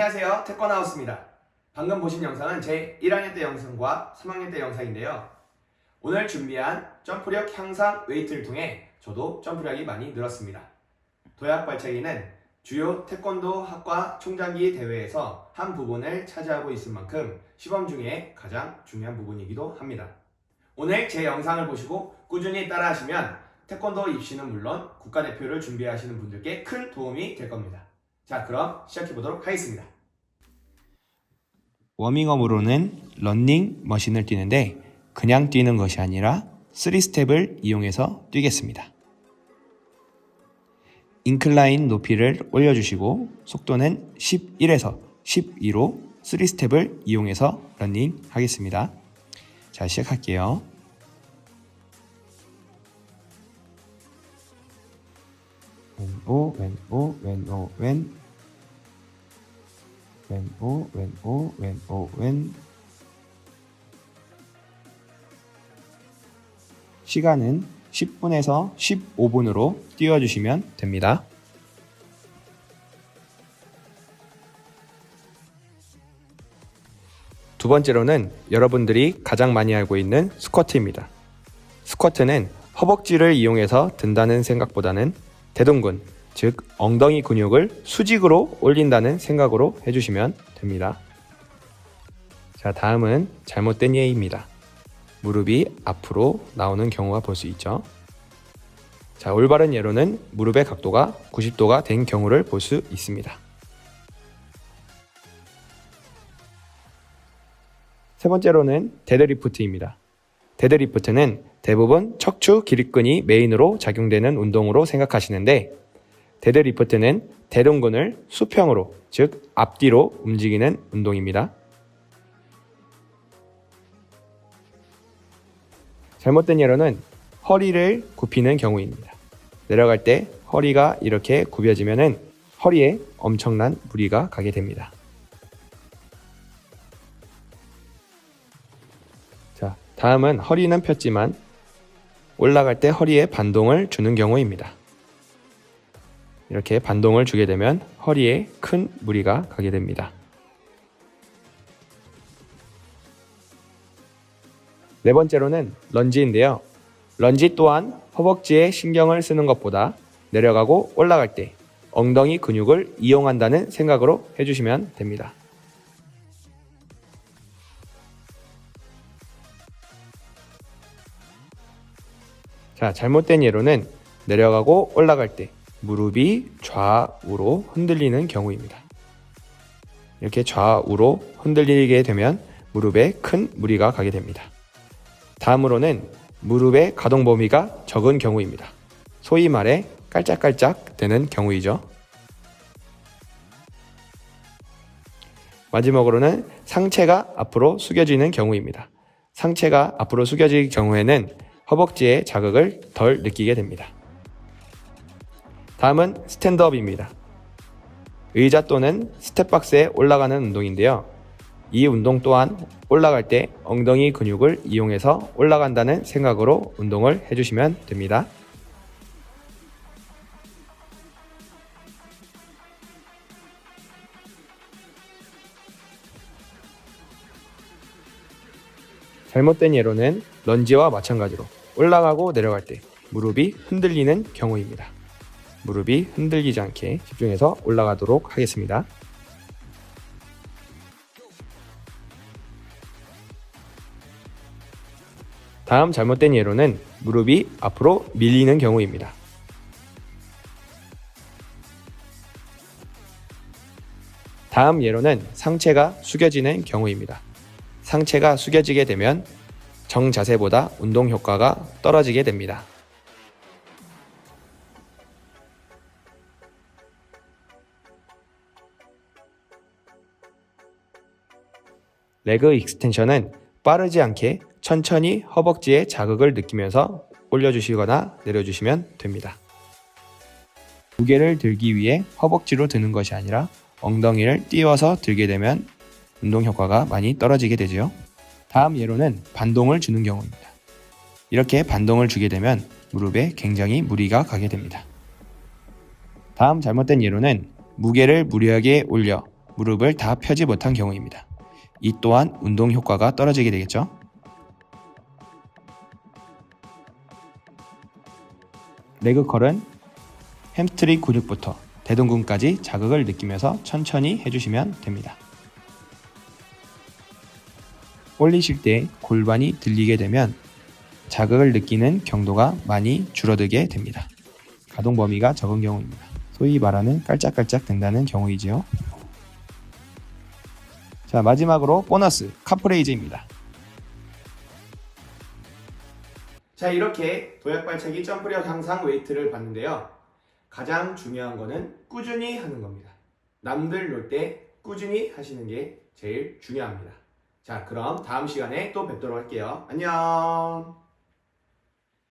안녕하세요, 태권하우스입니다. 방금 보신 영상은 제 1학년 때 영상과 3학년 때 영상인데요. 오늘 준비한 점프력 향상 웨이트를 통해 저도 점프력이 많이 늘었습니다. 도약 발차기는 주요 태권도 학과 총장기 대회에서 한 부분을 차지하고 있을 만큼 시범 중에 가장 중요한 부분이기도 합니다. 오늘 제 영상을 보시고 꾸준히 따라하시면 태권도 입시는 물론 국가대표를 준비하시는 분들께 큰 도움이 될 겁니다. 자, 그럼 시작해 보도록 하겠습니다. 워밍업으로는 러닝 머신을 뛰는데 그냥 뛰는 것이 아니라 3스텝을 이용해서 뛰겠습니다. 인클라인 높이를 올려주시고 속도는 11에서 12로 3스텝을 이용해서 러닝 하겠습니다. 자, 시작할게요. 왼오 왼오 왼오 왼 왼오 왼오 왼오 왼 시간은 10분에서 15분으로 띄워주시면 됩니다. 두 번째로는 여러분들이 가장 많이 알고 있는 스쿼트입니다. 스쿼트는 허벅지를 이용해서 든다는 생각보다는 대둔근, 즉 엉덩이 근육을 수직으로 올린다는 생각으로 해주시면 됩니다. 자, 다음은 잘못된 예입니다. 무릎이 앞으로 나오는 경우가 볼 수 있죠. 자, 올바른 예로는 무릎의 각도가 90도가 된 경우를 볼 수 있습니다. 세 번째로는 데드리프트입니다. 데드리프트는 대부분 척추 기립근이 메인으로 작용되는 운동으로 생각하시는데 데드리프트는 대둔근을 수평으로, 즉 앞뒤로 움직이는 운동입니다. 잘못된 예로는 허리를 굽히는 경우입니다. 내려갈 때 허리가 이렇게 굽여지면은 허리에 엄청난 무리가 가게 됩니다. 자, 다음은 허리는 폈지만 올라갈 때 허리에 반동을 주는 경우입니다. 이렇게 반동을 주게 되면 허리에 큰 무리가 가게 됩니다. 네 번째로는 런지인데요. 런지 또한 허벅지에 신경을 쓰는 것보다 내려가고 올라갈 때 엉덩이 근육을 이용한다는 생각으로 해주시면 됩니다. 자, 잘못된 예로는 내려가고 올라갈 때 무릎이 좌우로 흔들리는 경우입니다. 이렇게 좌우로 흔들리게 되면 무릎에 큰 무리가 가게 됩니다. 다음으로는 무릎의 가동 범위가 적은 경우입니다. 소위 말해 깔짝깔짝 되는 경우이죠. 마지막으로는 상체가 앞으로 숙여지는 경우입니다. 상체가 앞으로 숙여질 경우에는 허벅지의 자극을 덜 느끼게 됩니다. 다음은 스탠드업입니다. 의자 또는 스텝박스에 올라가는 운동인데요. 이 운동 또한 올라갈 때 엉덩이 근육을 이용해서 올라간다는 생각으로 운동을 해주시면 됩니다. 잘못된 예로는 런지와 마찬가지로 올라가고 내려갈 때 무릎이 흔들리는 경우입니다. 무릎이 흔들리지 않게 집중해서 올라가도록 하겠습니다. 다음 잘못된 예로는 무릎이 앞으로 밀리는 경우입니다. 다음 예로는 상체가 숙여지는 경우입니다. 상체가 숙여지게 되면 정자세보다 운동 효과가 떨어지게 됩니다. 레그 익스텐션은 빠르지 않게 천천히 허벅지에 자극을 느끼면서 올려주시거나 내려주시면 됩니다. 무게를 들기 위해 허벅지로 드는 것이 아니라 엉덩이를 띄워서 들게 되면 운동 효과가 많이 떨어지게 되죠. 다음 예로는 반동을 주는 경우입니다. 이렇게 반동을 주게 되면 무릎에 굉장히 무리가 가게 됩니다. 다음 잘못된 예로는 무게를 무리하게 올려 무릎을 다 펴지 못한 경우입니다. 이 또한 운동 효과가 떨어지게 되겠죠. 레그컬은 햄스트링 근육부터 대둔근까지 자극을 느끼면서 천천히 해주시면 됩니다. 올리실 때 골반이 들리게 되면 자극을 느끼는強도가 많이 줄어들게 됩니다. 가동 범위가 적은 경우입니다. 소위 말하는 깔짝깔짝 된다는 경우이지요. 자, 마지막으로 보너스 카프레이즈입니다. 자, 이렇게 도약발차기 점프력 향상 웨이트를 봤는데요. 가장 중요한 거는 꾸준히 하는 겁니다. 남들 놀 때 꾸준히 하시는 게 제일 중요합니다. 자, 그럼 다음 시간에 또 뵙도록 할게요. 안녕.